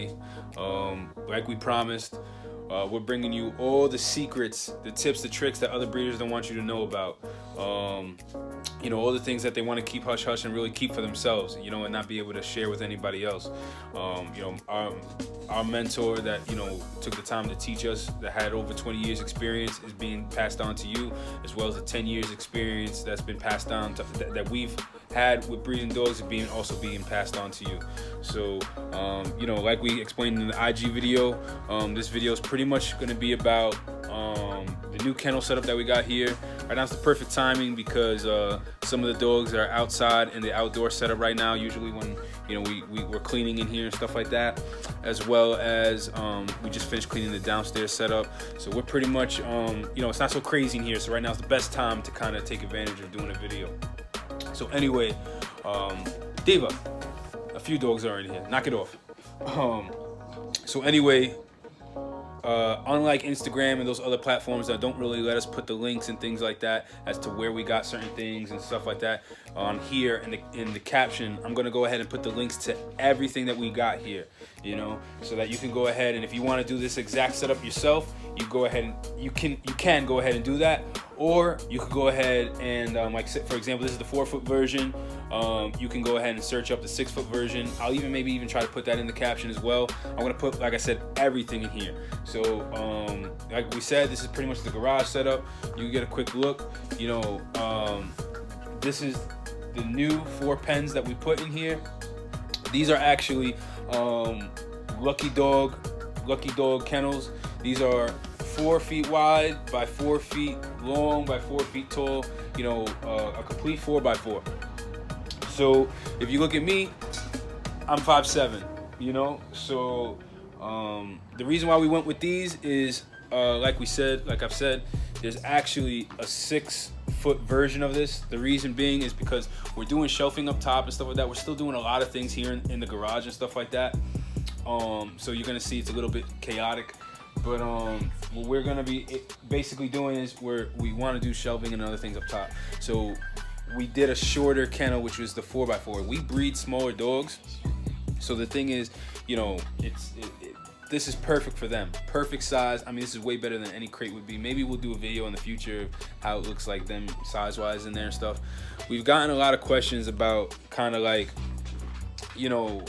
everybody. Like we promised, we're bringing you all the secrets, the tips, the tricks that other breeders don't want you to know about. You know, all the things that they want to keep hush hush and really keep for themselves, you know, and not be able to share with anybody else. You know, our mentor that, you know, took the time to teach us, that had over 20 years experience, is being passed on to you, as well as the 10 years experience that's been passed down to, that we've had with breeding dogs, is also being passed on to you. So you know, like we explained in the IG video, this video is pretty much going to be about the new kennel setup that we got here. Right now it's the perfect timing because some of the dogs are outside in the outdoor setup right now, usually when, you know, we're cleaning in here and stuff like that, as well as we just finished cleaning the downstairs setup. So we're pretty much, you know, it's not so crazy in here, so right now is the best time to kind of take advantage of doing a video. So anyway, Diva, a few dogs are in here, knock it off. So anyway, unlike Instagram and those other platforms that don't really let us put the links and things like that as to where we got certain things and stuff like that, on here in the caption, I'm gonna go ahead and put the links to everything that we got here, you know, so that you can go ahead, and if you want to do this exact setup yourself, you go ahead and you can go ahead and do that, or you could go ahead and like, for example, this is the 4-foot version. You can go ahead and search up the 6-foot version. I'll maybe even try to put that in the caption as well. I'm gonna put, like I said, everything in here. So like we said, this is pretty much the garage setup. You can get a quick look. You know, this is the new 4 pens that we put in here. These are actually Lucky Dog kennels. These are 4 feet wide by 4 feet long by 4 feet tall. You know, a complete 4x4. So if you look at me, I'm 5'7", you know. So the reason why we went with these is, like I've said, there's actually a 6-foot version of this. The reason being is because we're doing shelving up top and stuff like that. We're still doing a lot of things here in the garage and stuff like that. So you're gonna see it's a little bit chaotic. But what we're gonna be basically doing is we want to do shelving and other things up top. So we did a shorter kennel, which was the 4x4. We breed smaller dogs, so the thing is, you know, this is perfect for them. Perfect size. I mean, this is way better than any crate would be. Maybe we'll do a video in the future of how it looks like them size-wise in there and stuff. We've gotten a lot of questions about kind of like, you know,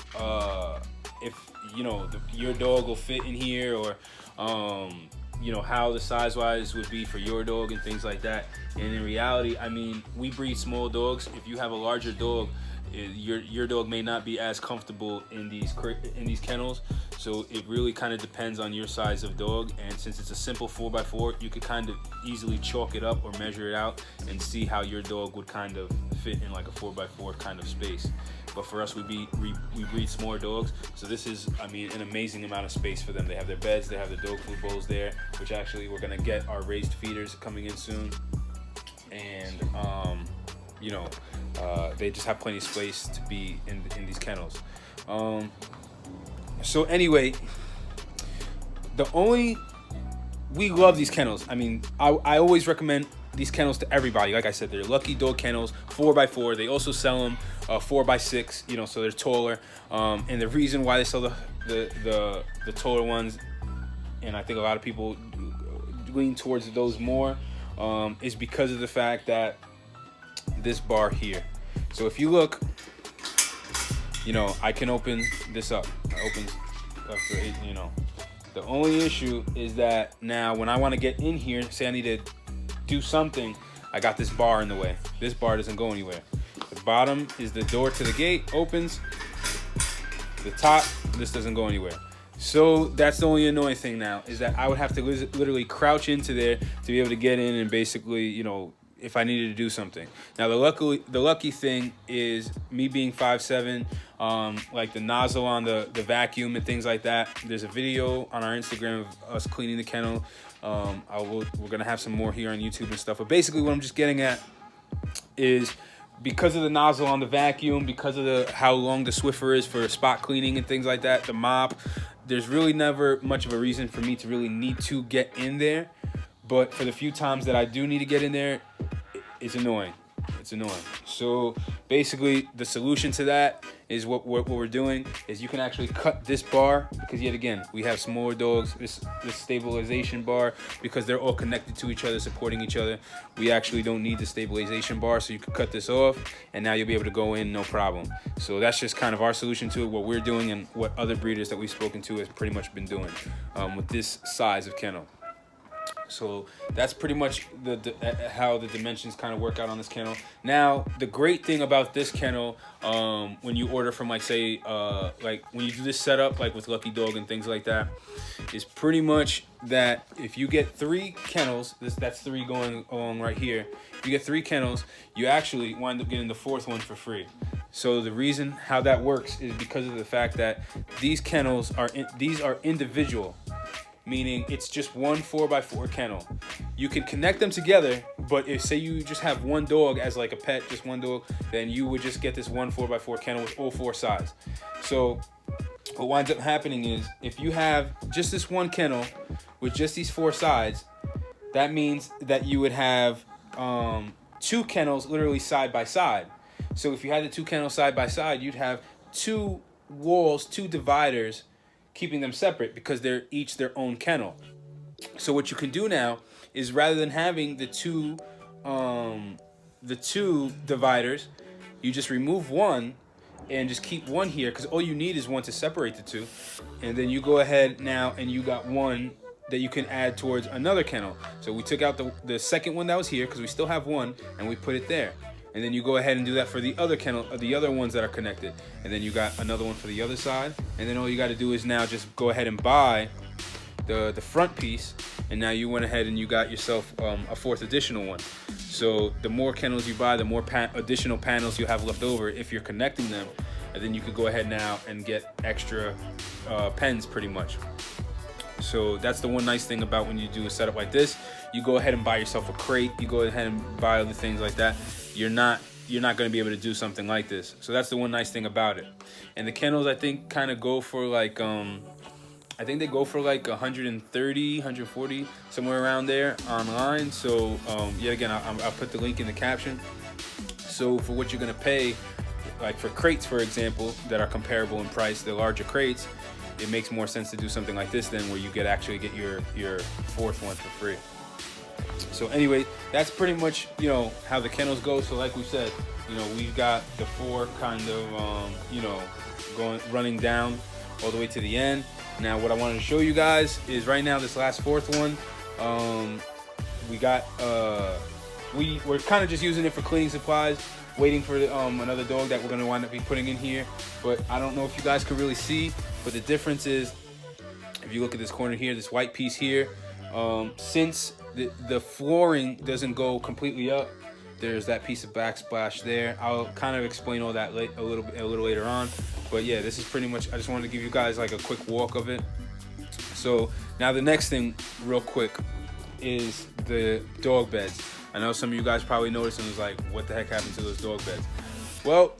if, you know, your dog will fit in here, or you know, how the size-wise would be for your dog and things like that. And in reality, I mean, we breed small dogs. If you have a larger dog, your dog may not be as comfortable in these kennels. So it really kind of depends on your size of dog. And since it's a simple 4x4, you could kind of easily chalk it up or measure it out and see how your dog would kind of fit in like a 4x4 kind of space. But for us, we breed smaller dogs, so this is, I mean, an amazing amount of space for them. They have their beds, they have the dog food bowls there, which actually we're gonna get our raised feeders coming in soon, and you know, they just have plenty of space to be in these kennels. So anyway, we love these kennels. I mean, I always recommend these kennels to everybody. Like I said, they're Lucky Dog kennels, 4x4. They also sell them 4x6, you know, so they're taller. And the reason why they sell the taller ones, and I think a lot of people lean towards those more, is because of the fact that this bar here. So if you look, you know, I can open this up. It opens up to 8, you know. The only issue is that now when I want to get in here, say I need to do something, I got this bar in the way. This bar doesn't go anywhere. The bottom is the door to the gate, opens. The top, this doesn't go anywhere. So that's the only annoying thing now, is that I would have to literally crouch into there to be able to get in and basically, you know, if I needed to do something. Now the lucky thing is me being 5'7", like the nozzle on the vacuum and things like that. There's a video on our Instagram of us cleaning the kennel. We're gonna have some more here on YouTube and stuff. But basically what I'm just getting at is, because of the nozzle on the vacuum, because of how long the Swiffer is for spot cleaning and things like that, the mop, there's really never much of a reason for me to really need to get in there. But for the few times that I do need to get in there, it's annoying. It's annoying. So basically, the solution to that is what we're doing is you can actually cut this bar, because yet again, we have smaller dogs, this stabilization bar, because they're all connected to each other, supporting each other. We actually don't need the stabilization bar, so you can cut this off, and now you'll be able to go in no problem. So that's just kind of our solution to it, what we're doing, and what other breeders that we've spoken to has pretty much been doing with this size of kennel. So that's pretty much how the dimensions kind of work out on this kennel. Now, the great thing about this kennel, when you order from, like, say, like when you do this setup, like with Lucky Dog and things like that, is pretty much that if you get 3 kennels, that's 3 going on right here. If you get 3 kennels, you actually wind up getting the 4th one for free. So the reason how that works is because of the fact that these kennels are individual. Meaning it's just one 4x4 kennel. You can connect them together, but if say you just have one dog as like a pet, just one dog, then you would just get this one 4x4 kennel with all 4 sides. So what winds up happening is if you have just this one kennel with just these 4 sides, that means that you would have 2 kennels literally side by side. So if you had the 2 kennels side by side, you'd have 2 walls, 2 dividers, keeping them separate because they're each their own kennel. So what you can do now is rather than having the two dividers, you just remove one and just keep one here, because all you need is one to separate the 2, and then you go ahead now and you got one that you can add towards another kennel. So we took out the second one that was here because we still have one, and we put it there. And then you go ahead and do that for the other kennel, the other ones that are connected. And then you got another one for the other side. And then all you got to do is now just go ahead and buy the front piece. And now you went ahead and you got yourself a 4th additional one. So the more kennels you buy, the more additional panels you have left over if you're connecting them. And then you could go ahead now and get extra pens pretty much. So that's the one nice thing about when you do a setup like this. You go ahead and buy yourself a crate. You go ahead and buy other things like that. You're not going to be able to do something like this. So that's the one nice thing about it. And the kennels, I think, kind of go for like I think they go for like 130, 140, somewhere around there online. So yet again, I'll put the link in the caption. So for what you're going to pay, like for crates, for example, that are comparable in price, the larger crates, it makes more sense to do something like this than where you actually get your 4th one for free. So anyway, that's pretty much, how the kennels go. So like we said, we've got the 4 kind of, running down all the way to the end. Now what I wanted to show you guys is right now this last 4th one, we got, we're kind of just using it for cleaning supplies, waiting for another dog that we're going to wind up putting in here. But I don't know if you guys can really see, but the difference is, if you look at this corner here, this white piece here, since the flooring doesn't go completely up, there's that piece of backsplash there. I'll kind of explain all that a little later on. But yeah, this is pretty much, I just wanted to give you guys like a quick walk of it. So now the next thing real quick is the dog beds. I know some of you guys probably noticed and was like, what the heck happened to those dog beds? Well,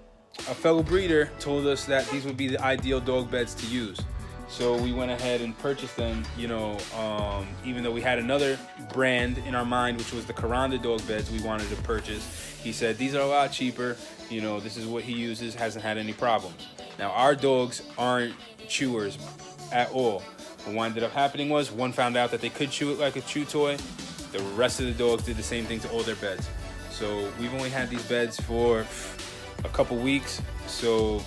a fellow breeder told us that these would be the ideal dog beds to use. So we went ahead and purchased them, even though we had another brand in our mind, which was the Karana dog beds we wanted to purchase. He said, these are a lot cheaper. This is what he uses, hasn't had any problems. Now, our dogs aren't chewers at all. What ended up happening was one found out that they could chew it like a chew toy. The rest of the dogs did the same thing to all their beds. So we've only had these beds for a couple weeks. So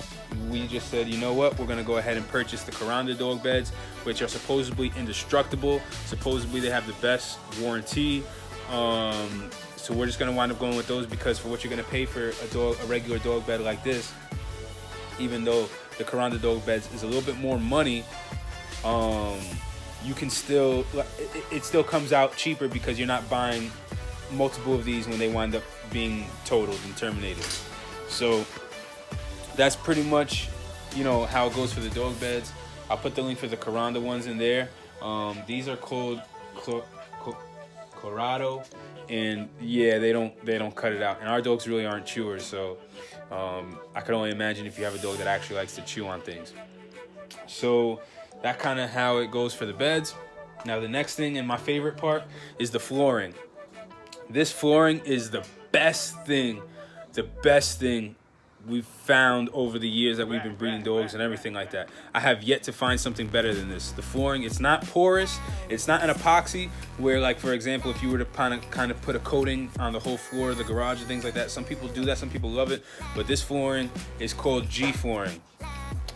we just said, you know what, we're going to go ahead and purchase the Karana dog beds, which are supposedly indestructible. Supposedly they have the best warranty. So we're just going to wind up going with those, because for what you're going to pay for a regular dog bed like this, even though the Karana dog beds is a little bit more money, you can still, it still comes out cheaper because you're not buying multiple of these when they wind up being totaled and terminated. So that's pretty much, how it goes for the dog beds. I'll put the link for the Karana ones in there. These are called Colorado, and yeah, they don't cut it out. And our dogs really aren't chewers, so I can only imagine if you have a dog that actually likes to chew on things. So that kind of how it goes for the beds. Now the next thing, and my favorite part, is the flooring. This flooring is the best thing we've found over the years that we've been breeding dogs and everything like that. I have yet to find something better than this. The flooring, it's not porous, it's not an epoxy where, like, for example, if you were to kind of put a coating on the whole floor of the garage and things like that, some people do that, some people love it, but this flooring is called G flooring.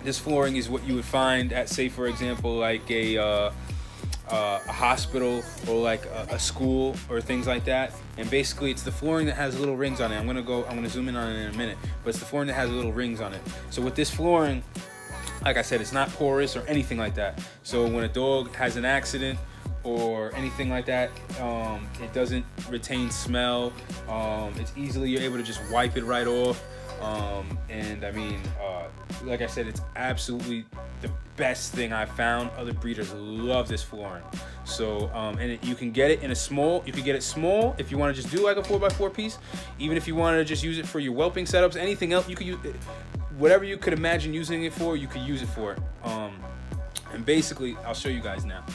This flooring is what you would find at, say, for example, like a hospital or like a school or things like that. And basically it's the flooring that has little rings on it. I'm gonna zoom in on it in a minute, but it's the flooring that has little rings on it. So with this flooring, like I said, it's not porous or anything like that. So when a dog has an accident or anything like that, it doesn't retain smell. It's easily, you're able to just wipe it right off. And I mean, like I said, it's absolutely the best thing I've found. Other breeders love this flooring. So, you can get it in a small. You can get it small if you want to just do like a 4x4 piece. Even if you wanted to just use it for your whelping setups, anything else, you could use it. Whatever you could imagine using it for, you could use it for. And basically, I'll show you guys now.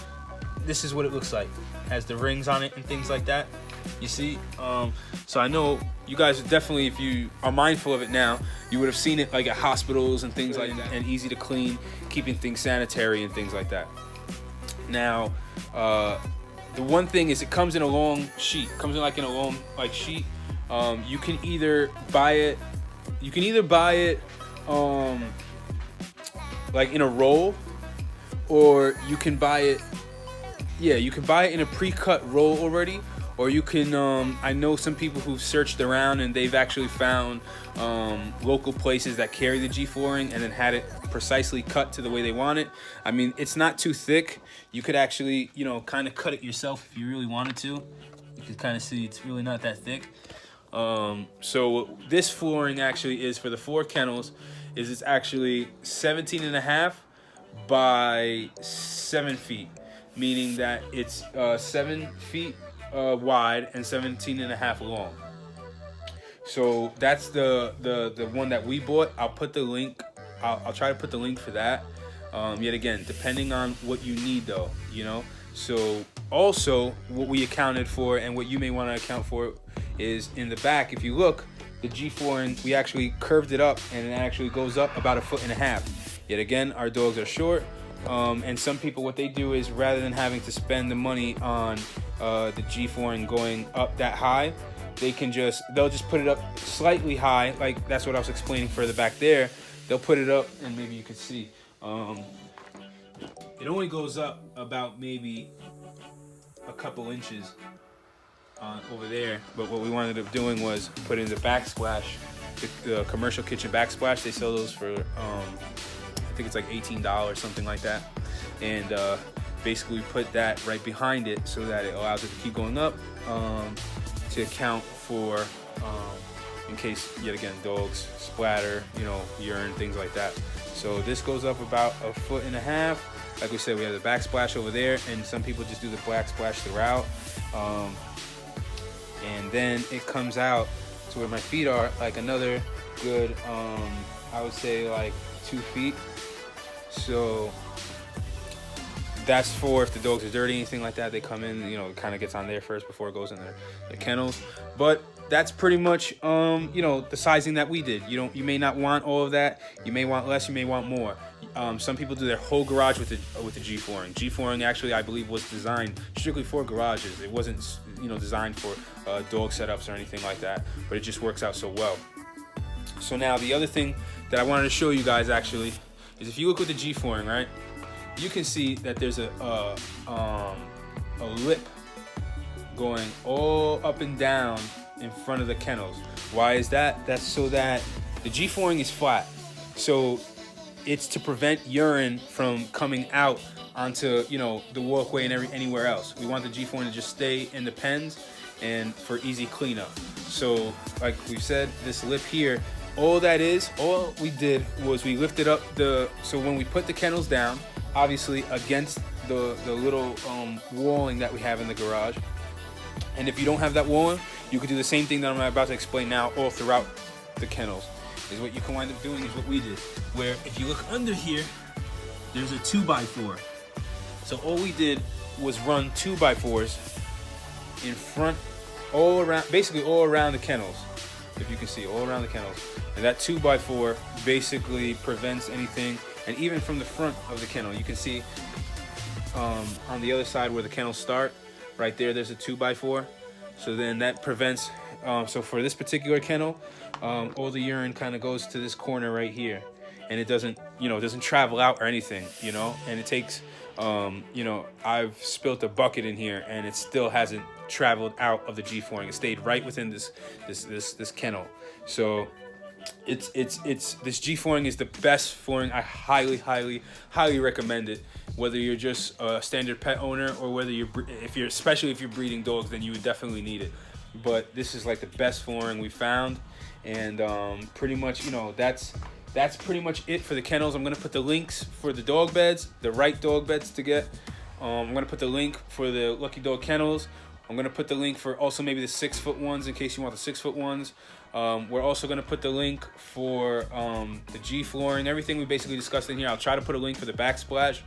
This is what it looks like. It has the rings on it and things like that. You see? So I know you guys are definitely, if you are mindful of it now, you would have seen it like at hospitals and things like that, and easy to clean, keeping things sanitary and things like that. Now, the one thing is it comes in a long sheet. It comes in like in a long sheet. You can either buy it. Like in a roll, or you can buy it. Yeah, you can buy it in a pre-cut roll already, or you can. I know some people who've searched around and they've actually found local places that carry the G flooring and then had it precisely cut to the way they want it. I mean, it's not too thick. You could actually, kind of cut it yourself if you really wanted to. You can kind of see it's really not that thick. So this flooring actually is for the 4 kennels. It's actually 17.5 by 7 feet, meaning that it's 7 feet wide and 17.5 long. So that's the one that we bought. I'll put the link. I'll try to put the link for that. Yet again, depending on what you need, though, So also, what we accounted for and what you may want to account for is in the back. If you look, the G flooring, we actually curved it up, and it actually goes up about 1.5 feet. Yet again, our dogs are short. And some people, what they do is, rather than having to spend the money on the G flooring going up that high, they'll just put it up slightly high. Like that's what I was explaining further back there. They'll put it up, and maybe you could see. It only goes up about maybe a couple inches over there. But what we wanted up doing was put in the Backsplash, the commercial kitchen Backsplash. They sell those for I think it's like $18, something like that. And basically put that right behind it so that it allows it to keep going up, to account for in case, yet again, dogs splatter, urine, things like that. So this goes up about 1.5 feet. Like we said, we have the Backsplash over there, and some people just do the Backsplash throughout. And then it comes out to where my feet are, like another good, I would say like 2 feet. So that's for if the dogs are dirty, anything like that, they come in, it kind of gets on there first before it goes in the kennels. But that's pretty much, the sizing that we did. You may not want all of that. You may want less. You may want more. Some people do their whole garage with the G flooring. G flooring actually, I believe, was designed strictly for garages. It wasn't, designed for dog setups or anything like that. But it just works out so well. So now the other thing that I wanted to show you guys actually is, if you look with the G flooring, right, you can see that there's a lip going all up and down in front of the kennels. Why is that? That's so that the G flooring is flat. So it's to prevent urine from coming out onto, the walkway and anywhere else. We want the G flooring to just stay in the pens and for easy cleanup. So like we said, this lip here, all we did was we lifted up so when we put the kennels down, obviously against the little walling that we have in the garage. And if you don't have that walling, you could do the same thing that I'm about to explain now all throughout the kennels. Is what you can wind up doing is what we did, where if you look under here, there's a 2x4. So all we did was run 2x4s in front all around, basically all around the kennels. If you can see, all around the kennels. And that 2x4 basically prevents anything, and even from the front of the kennel, you can see on the other side where the kennels start, right there's a 2x4. So then that prevents, so for this particular kennel, all the urine kind of goes to this corner right here, and it doesn't, you know, it doesn't travel out or anything, you know, and it takes, you know, I've spilt a bucket in here and it still hasn't traveled out of the G flooring. It stayed right within this kennel. So this G flooring is the best flooring. I highly recommend it. Whether you're just a standard pet owner or whether especially if you're breeding dogs, then you would definitely need it. But this is like the best flooring we found, and pretty much, you know, that's pretty much it for the kennels. I'm gonna put the links for the dog beds, the right dog beds to get. I'm gonna put the link for the Lucky Dog kennels. I'm gonna put the link for also maybe the 6-foot ones in case you want the 6-foot ones. We're also gonna put the link for the G flooring, everything we basically discussed in here. I'll try to put a link for the Backsplash.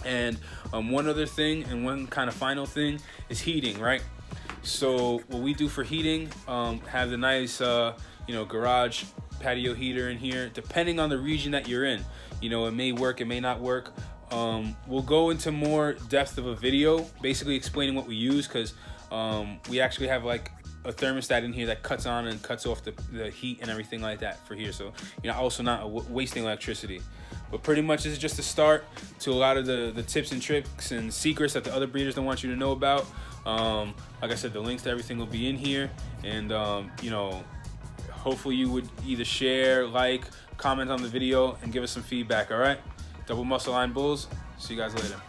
And one other thing, and one kind of final thing, is heating, right? So what we do for heating, have the nice, you know, garage patio heater in here, depending on the region that you're in. You know, it may work, it may not work. We'll go into more depth of a video, basically explaining what we use, because we actually have like a thermostat in here that cuts on and cuts off the heat and everything like that for here. So, you know, also not wasting electricity. But pretty much this is just a start to a lot of the tips and tricks and secrets that the other breeders don't want you to know about. Like I said, the links to everything will be in here. And, you know, hopefully you would either share, like, comment on the video, and give us some feedback, all right? Double Muscle Line Bulls. See you guys later.